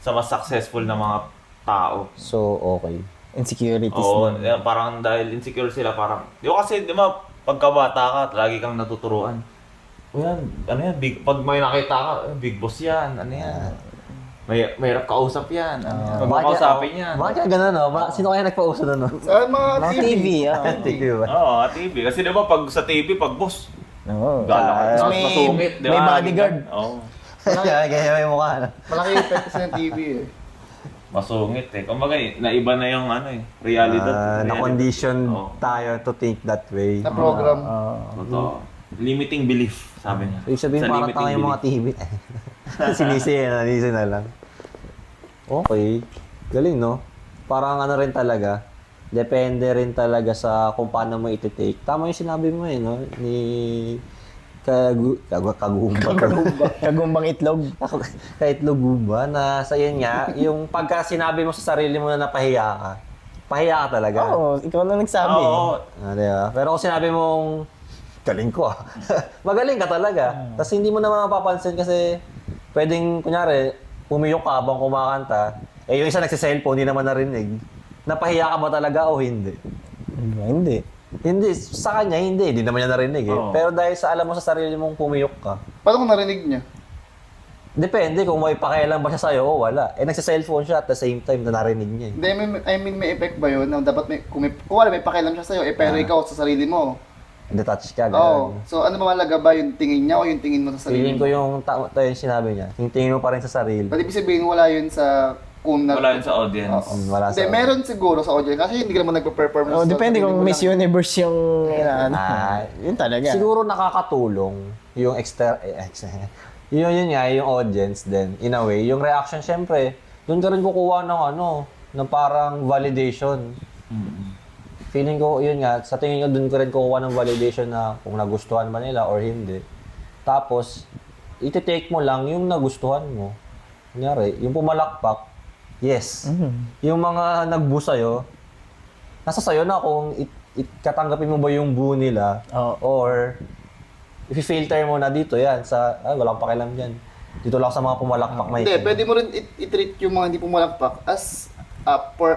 sa mas successful na mga tao.
So, okay.
Insecurities
Oo,
na.
parang dahil insecure sila, parang, kasi, di ba, pagkabata ka, lagi kang natuturuan. O yan, pag may nakita ka, big boss yan, ano yan. Mahirap kausap yan, pag makausapin yan.
Bakit kaya ganun, no? Sino kaya nagpa-uso nun, no?
Sa mga
Mga
TV.
TV,
TV ba?
Oo, TV. Kasi di ba, pag sa TV, pag boss,
Oo.
gala ka,
May-
masungit, di ba?
may bodyguard.
Oo.
Kaya may mukha, no?
Malaki effect kasi ng TV eh.
Masungit eh. Kumbaga, naiba na yung realidad.
Na-condition
Oo.
tayo to think that way.
Na program.
Totoo. Limiting belief, sabi niya.
Ibig sabihin,
Sa
parang
limiting
tanga yung mga TV. Sinisi na lang. Okay. Galing, no? Parang ano rin talaga. Depende rin talaga sa kung paano mo iti-take. Tama yung sinabi mo eh, no? Ni Kagumba.
Kagumbang itlog.
Kahit lugumba na sa yun nga, yung pagka sinabi mo sa sarili mo na napahiya ka, pahiya ka talaga.
Oo, ikaw na nagsabi.
Oo.
Diba? Pero kung sinabi mong, galing ko ah. Magaling ka talaga. Tapos hindi mo naman mapapansin kasi pwedeng, kunyari, pumiyok ka habang kumakanta, yung isa nagsiselfone, hindi naman narinig. Napahiya ka ba talaga o hindi?
Hindi.
Hindi. Sa kanya, hindi. Hindi naman niya narinig eh.
Oo.
Pero dahil sa alam mo sa sarili mong pumiyok ka,
Paano kung narinig niya?
depende kung may pakialam ba siya sa'yo o wala. Nagsiselfone siya at the same time na narinig niya eh.
Hindi, I mean, may effect ba yun? Na dapat kung wala, may pakialam siya sa'yo, pero ikaw sa sarili mo.
Detached ka,
Oo.
gano'n.
So, ano ba mahalaga ba? Yung tingin niya o yung tingin mo sa sarili
Feeling
mo?
ko yung yung sinabi niya. Yung tingin mo pa rin sa sarili.
Pwede ibig sabihin, wala yun sa...
Wala yun sa audience.
Wala
Hindi,
sa...
meron siguro sa audience kasi hindi ka naman nagpa-perform.
Oh, depende kung Miss Universe yung
Ah,
yun talaga.
Siguro nakakatulong yung yun nga, yung audience din, in a way. Yung reaction, syempre, doon ka rin kukuha ng parang validation. Feeling ko, yun nga, sa tingin ko, doon ka rin kukuha ng validation na kung nagustuhan ba nila or hindi. Tapos, iti-take mo lang yung nagustuhan mo. Kunyari, yung pumalakpak, yes. Yung mga nag-boo sa'yo, nasa sa'yo na kung katanggapin mo ba yung boo nila or i-filter mo na dito yan sa, walang pakialam dyan. Dito lang sa mga pumalakpak may
Hindi, pwede mo rin i-treat yung mga hindi pumalakpak as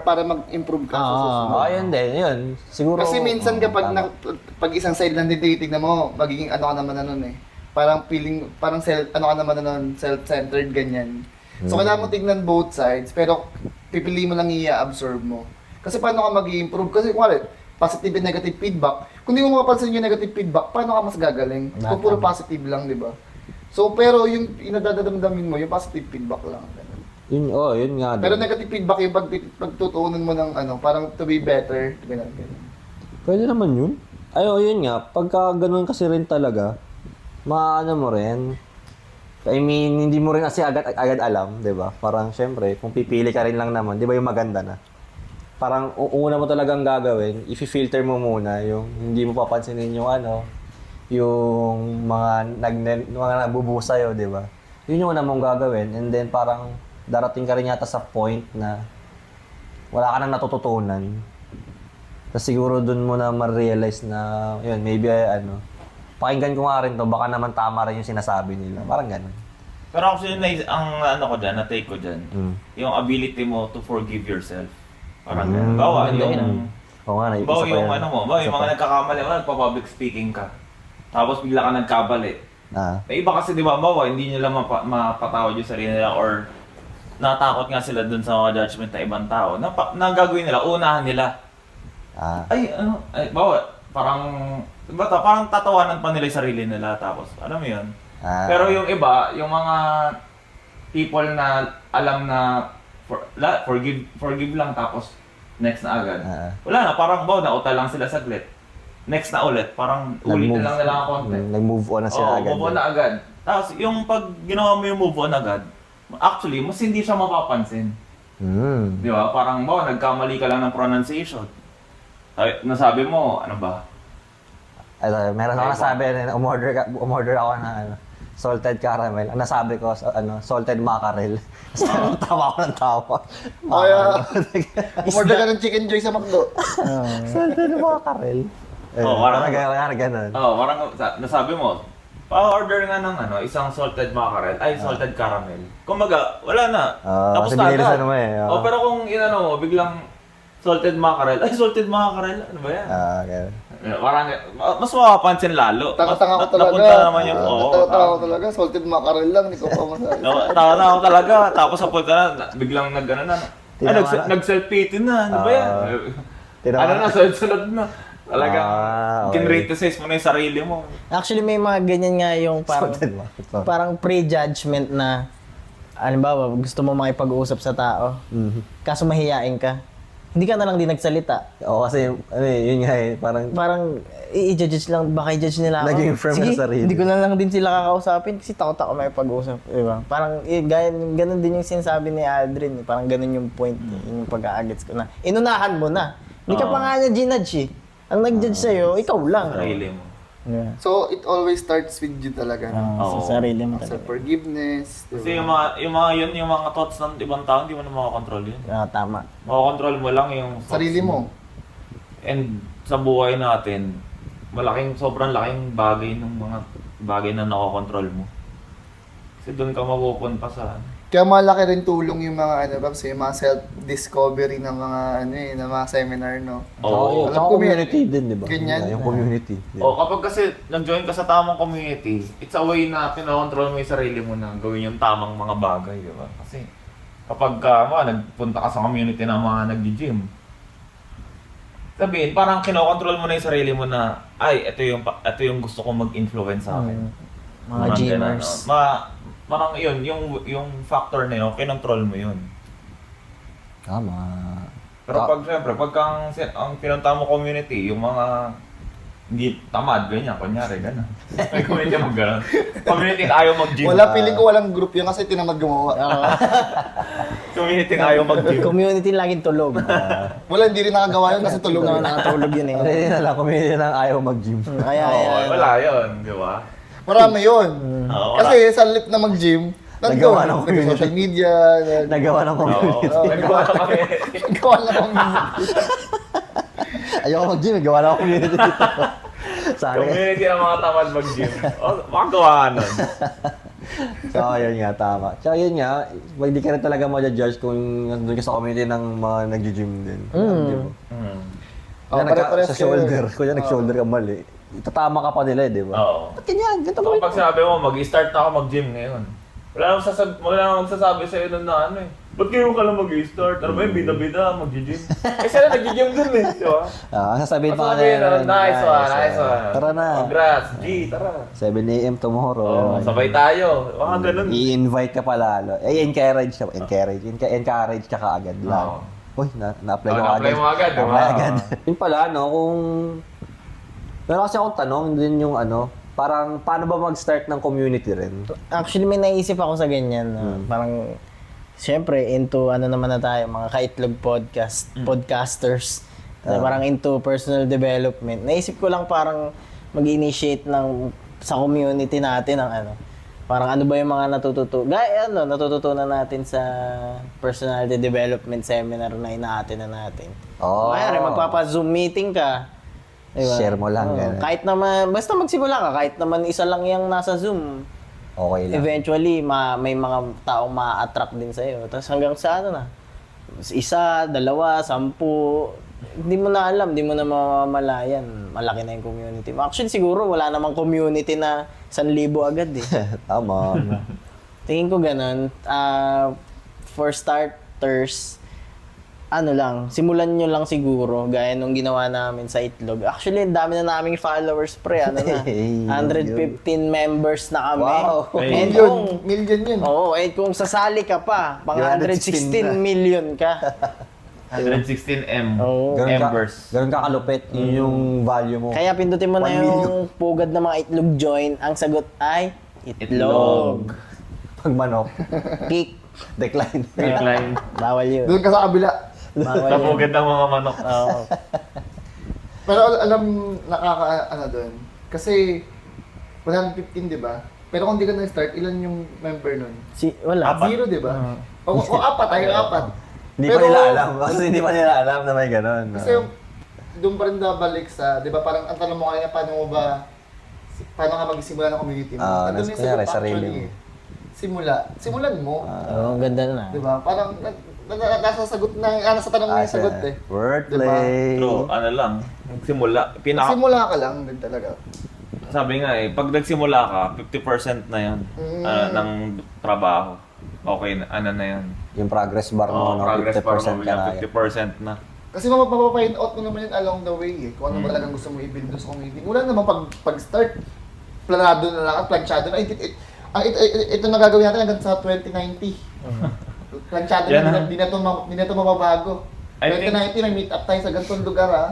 para mag-improve ka sa susunod.
Ayun din, yun. Siguro...
Kasi minsan kapag
tama.
pag isang side lang din tinitignan mo, magiging ano ka naman na nun eh. Parang feeling, parang ano ka naman na nun, self-centered, ganyan. So kailangan mo tignan both sides, pero pipili mo lang i-absorb mo. Kasi paano ka mag-i-improve? Kasi kung positive and negative feedback, kung di mo mapapansin yung negative feedback, paano ka mas gagaling? Kung puro positive lang, di ba? So, pero yung inadadamdamin mo, yung positive feedback lang. Ganun.
Yun nga din.
Pero negative feedback yung pagtutuunan mo ng ano, parang to be better, ganun.
Pwede naman yun. Ay, yun nga. Pagka ganun kasi rin talaga, maano mo rin. I mean, hindi mo rin kasi agad alam, di ba? Parang, syempre, kung pipili ka rin lang naman, di ba yung maganda na? Parang, una mo talagang gagawin, i-filter mo muna yung hindi mo papansinin yung yung mga nagbubuhos sa'yo, di ba? Yun yung una mong gagawin, and then parang darating ka rin yata sa point na wala ka nang natututunan. Tapos siguro dun mo na ma-realize na, yun, maybe pakinggan ko nga rin to, baka naman tama rin yung sinasabi nila. Parang ganun.
Pero actually, ang ano ko dyan, na-take ko dyan, yung ability mo to forgive yourself. Parang ganun. Bawa,
Oo nga,
bawa
isa pa
yung
yun.
ano mo, bawa yung mga nagkakamali, nagpa-public speaking ka. Tapos bigla ka nagkabali. May iba kasi di ba, bawa, hindi nila mapatawad yung sarili nila or natakot nga sila dun sa mga judgment ng ibang tao. Na gagawin nila, unahan nila. Bawa, parang tatawanan pa nila yung sarili nila tapos, alam mo yun? Pero yung iba, yung mga people na alam na forgive lang tapos next na agad. Wala na, parang nautal lang sila saglit. Next na ulit, parang ulitin lang nila ang konti.
Nag-move on na sila agad.
Move on na agad. Tapos yung pag ginawa mo yung move on agad, actually, mas hindi siya mapapansin. Di ba? Parang nagkamali ka lang ng pronunciation. Nasabi mo, ano ba?
Meron ako nasabi, umorder ako ng salted caramel. Ang nasabi ko, salted mackerel. Tawa ako ng tawa.
Kaya, umorder ka ng chicken joy sa McDo.
Salted mackerel.
Parang
ganun.
parang nasabi mo, pa-order nga ng isang salted mackerel, salted caramel. Kumbaga, wala na. Tapos
kasi
na
binilisan
agad.
mo eh.
Pero kung mo, biglang salted mackerel, salted mackerel, ano ba yan?
Okay.
Parang, mas mapapansin lalo.
Tanga-tanga ko talaga.
Napunta naman yung,
Tanga-tanga ko talaga. Salted mackerel lang, hindi ko pa masabi.
Tanga ako talaga. Tapos napunta na, biglang nag-self-pity na. Ano ba yan? Sunod na. Talagang, kinriticize mo na yung sarili mo.
Actually, may mga ganyan nga yung parang,
Salted mackerel.
parang pre-judgment na, halimbawa, gusto mo makipag-usap sa tao, kaso mahihiyain ka. Hindi ka na lang din nagsalita.
Oo, kasi, yun nga eh,
Parang, i-judge lang, baka i-judge nila ako.
Naging firm
Sige,
na sarili.
hindi ko na lang din sila kakausapin kasi takot ako makipag-usap. Diba? Parang, ganun din yung sinasabi ni Aldrin. Parang ganun yung point, yung pag-aagets ko na. Inunahan mo na. Hindi ka pa nga niya ginudge eh. Ang nag-judge sa'yo, ikaw lang.
Sarili mo.
Yeah.
So, it always starts with you talaga.
Sa sarili mo
Sa
talaga.
forgiveness.
Kasi yung mga thoughts ng ibang tao, hindi mo na makakontrol yun.
Tama.
Makakontrol mo lang yung thoughts
Sarili mo.
And sa buhay natin, sobrang laking bagay ng mga bagay na nakokontrol mo. Kasi doon ka mapupunta sa
Kaya malaki rin tulong yung mga yung mga self-discovery ng mga ng mga seminar, no.
Oo.
Alam ko,
community din, di ba?
ganyan.
Yung community.
Kapag kasi nag-join ka sa tamang community, it's a way na pinokontrol mo yung sarili mo na gawin yung tamang mga bagay, di ba? Kasi kapag nagpunta ka sa community ng mga nag-gym, sabihin, parang kinokontrol mo na yung sarili mo na, ito yung gusto kong mag-influence sa akin.
Mga gymmers.
Parang yun, yung factor na yun, kinontrol mo yun.
Tama.
Pero siyempre, ang pinunta mo community, yung mga hindi tamad, ganyan, kunyari, gano'n. May community mo gano'n. Community na ayaw mag-gym.
Piling ko walang group yun kasi tinamad gumawa.
Community na ayaw mag-gym.
Community laging tulog.
Wala, hindi rin nakagawa yun kasi tulog na.
Nakatulog yun eh.
Hindi na lang, community na lang ayaw mag-gym.
Wala yun, di ba?
Marami yun.
Oo,
Kasi sa lip na mag-gym,
Nagawa ng community.
social media,
Nagawa ng community.
Nagawa na kami.
nagawa na community.
Ayoko mag-gym, gawa na ako community dito. Sorry.
Community ng mga tamad mag-gym. Makagawa nun.
So, yun nga, tama. So, yun nga, hindi ka rin talaga ma-judge kung nandun ka sa community ng mga nag-gym din. Di ba? Kaya
pare-pares
sa
kayo.
shoulder, kung nag-shoulder ka mali, itatama ka pa nila, di ba?
Oo.
Ba't ganyan? Ganito
So,
gawin
pag sinabi mo, mag-start na ako mag-gym ngayon. Wala nang magsasabi sa'yo nun na ano eh. Ba't ngayon ka lang mag-start? Ano ba yung bida-bida, mag-gym? Eh sila nag-gym dun eh, di ba?
Sasabihin pa
Sabi
kanila,
nice one.
Tara na.
Congrats, G, tara.
7 a.m. tomorrow.
Oh, sabay tayo. Mga ganun.
I-invite ka pa lalo. Encourage ka. Encourage ka kaagad lang.
Oo.
Uy, na-apply ko
Na-apply mo agad, di ba?
Na-apply agad. Yun pala, no, kung... Pero kasi akong tanong, din yung ano, parang paano ba mag-start ng community rin?
Actually, may naisip ako sa ganyan. Parang, siyempre, into ano naman na tayo, mga kaitlog podcasters. Parang into personal development. Naisip ko lang parang mag-initiate sa community natin ng ano. Parang ano ba yung mga natututunan natin sa personality development seminar na ina-attend na natin.
Oh.
Kaya magpapa-Zoom meeting ka. Diba?
Share mo lang, ganun.
Kahit naman, basta magsimula ka, kahit naman isa lang yung nasa Zoom,
Okay lang.
eventually, may mga taong ma-attract din sa'yo. Tapos hanggang sa ano na, isa, dalawa, 10, hindi mo na alam, hindi mo na mamamalayan. Malaki na yung community. Actually, siguro wala namang community na 1,000 agad eh.
Tama.
Tingin ko ganun. For starters, ano lang, simulan nyo lang siguro, gaya nung ginawa namin sa Itlog. Actually, ang dami na naming followers, pre. Ano na, 115 members na kami.
Wow.
And
Million yun.
Oo, and kung sasali ka pa, pang
116
116 million ka.
116M.
Oo.
Embers.
Ganun ka kalupit. Yun yung value mo.
Kaya pindutin mo na
1
yung pugad ng mga Itlog join. Ang sagot ay Itlog.
Pag manok,
Kick.
decline.
Decline.
Bawal yun.
Doon ka sa kabila.
Bawal yun.
Napugad ng mga manok.
Oo.
Pero alam, ano doon. Kasi, 115, di ba? Pero kung di ka na-start, ilan yung member nun?
Wala.
Apat.
0, di ba? O 4, tayo 4.
Hindi pa nila alam. Kasi hindi pa nila alam na may ganun.
Kasi doon pa rin babalik sa, di ba parang ang tanong mo kanina, paano ka magsimula ng community mo? Nandun yung
kunyari,
sagot
sarili
actually
mo.
Simulan mo.
Oo, ang ganda na.
Di ba? Parang nasa sagot na, nasa tanong mo yung sagot eh.
Wordplay.
True, ano lang. Nagsimula.
Simula ka lang din talaga.
Sabi nga eh, pag nagsimula ka, 50% na yan ng trabaho. Okay, ano na yan.
Yung progress bar mo, no?
Progress
50%
para
ka na.
50% na.
Kasi mapapafind out mo naman yun along the way eh. Kung ano ba talagang gusto mo i-build sa community. Wala naman pag-start, planado na lang at planchado na. Ito na gagawin natin hanggang sa 2090. Planchado
Yan
na,
na.
di na to mababago.
I think-
2090 may meet up tayo sa ganitong lugar ha.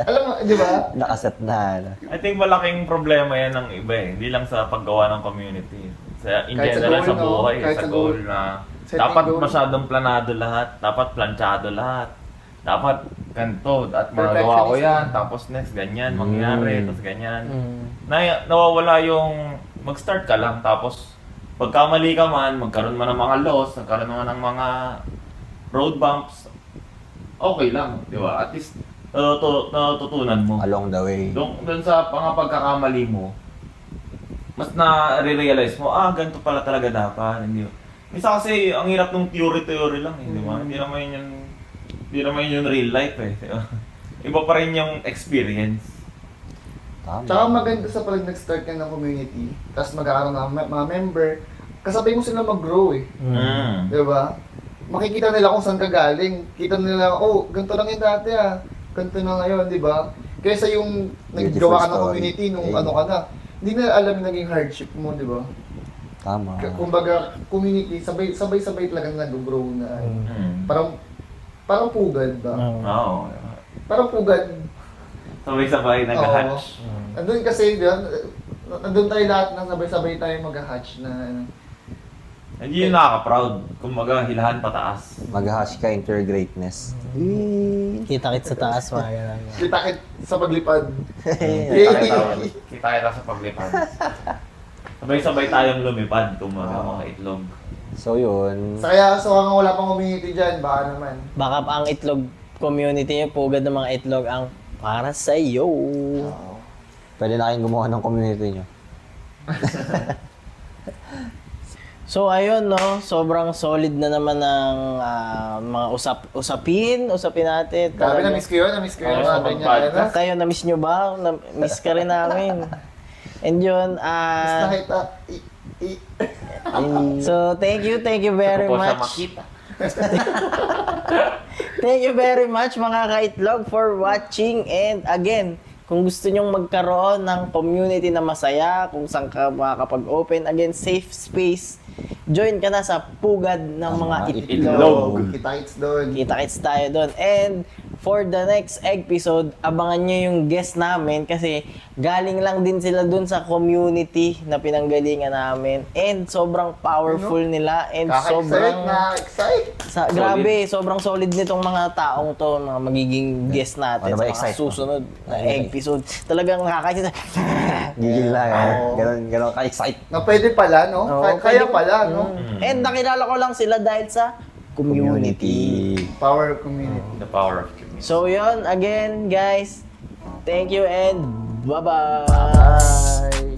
Alam mo, di ba?
Nakaset na. Ano.
I think malaking problema yan ng iba eh. Hindi lang sa paggawa ng community. In
Kahit sa
general
goal,
sa
no?
buhay,
Kahit
sa
sa
goal
goal.
na
Setting
dapat
goal.
masyadong planado lahat, dapat planchado lahat. Dapat ganito, at magagawa ko yan, tapos next ganyan, mangyari, tapos ganyan. Nawawala yung mag-start ka lang, tapos pagkamali ka man, magkaroon man ng mga loss, magkaroon man ng mga road bumps, okay lang, di ba? At least natutunan mo.
Along the way.
Doon sa mga pagkakamali mo, mas na-realize mo, ganito pala talaga dapat. Minsan kasi, ang hirap ng theory lang eh, di ba? Hindi naman yun real life eh. di ba? Iba pa rin yung experience.
Tama.
Tsaka maganda sa pag nag-start ka ng community, tapos magkakaroon ng mga member, kasabay mo sila mag-grow eh.
Mm.
Di ba? Makikita nila kung saan ka galing. Kita nila, ganito lang yung dati ganito na ngayon, di ba? Kaysa yung naggawa ka ng
story.
community nung
Ayun.
ano ka na, hindi na alam yung naging hardship mo, di ba?
Tama.
Kumbaga, community, sabay-sabay talaga nag-grow na.
Mm.
Parang pugad ba?
Oo.
Parang pugad.
Sabay-sabay nag-hatch.
Andun kasi, di ba? Andun tayo lahat na sabay-sabay tayo mag-hatch na ano.
Hindi yun nakaka-proud. Kumbaga, hilahan pataas.
Mag-hash ka into your greatness.
Kita-kit sa taas, mga ganun.
Kita-kit sa paglipad.
Kita kita sa paglipad. Sabay-sabay tayong lumipad, kumbaga mga itlog.
So yun.
Kaya kung wala pang community dyan, baka naman.
Baka ang Itlog community niyo, pugad ng mga Itlog ang para sa iyo.
Pwede na kayong gumawa ng community nyo.
So ayun no, sobrang solid na naman ng mga usapin natin.
Grabe,
Talaga.
na-miss ko yun. Na-miss ko yun.
Oo,
Mga ganyan. Ano?
Kayo, na-miss nyo ba? Na-miss ka rin namin. And yun,
Basta kita.
so thank you very
Gusto po siya
much.
makita.
Thank you very much mga kaitlog for watching. And again, kung gusto nyong magkaroon ng community na masaya, kung saan ka makakapag-open, again, safe space, join ka na sa pugad ng mga itlog.
Kita-kits doon.
Kita-kits tayo doon. And for the next episode, abangan nyo yung guest namin kasi galing lang din sila doon sa community na pinanggalingan namin. And sobrang powerful nila and sobrang...
Nakaka-excite.
Grabe, sobrang solid nitong mga taong to, mga magiging guest natin
Ano
sa
ba,
mga
excite
susunod na episode. Talagang nakakakita.
Gigil lang Ganon ka-excite.
Na pwede pala, no?
Oo,
Kaya
pwede.
pala, no?
And nakilala ko lang sila dahil sa community.
Power community.
The power of community.
So yun, again guys, thank you and bye-bye.
Bye.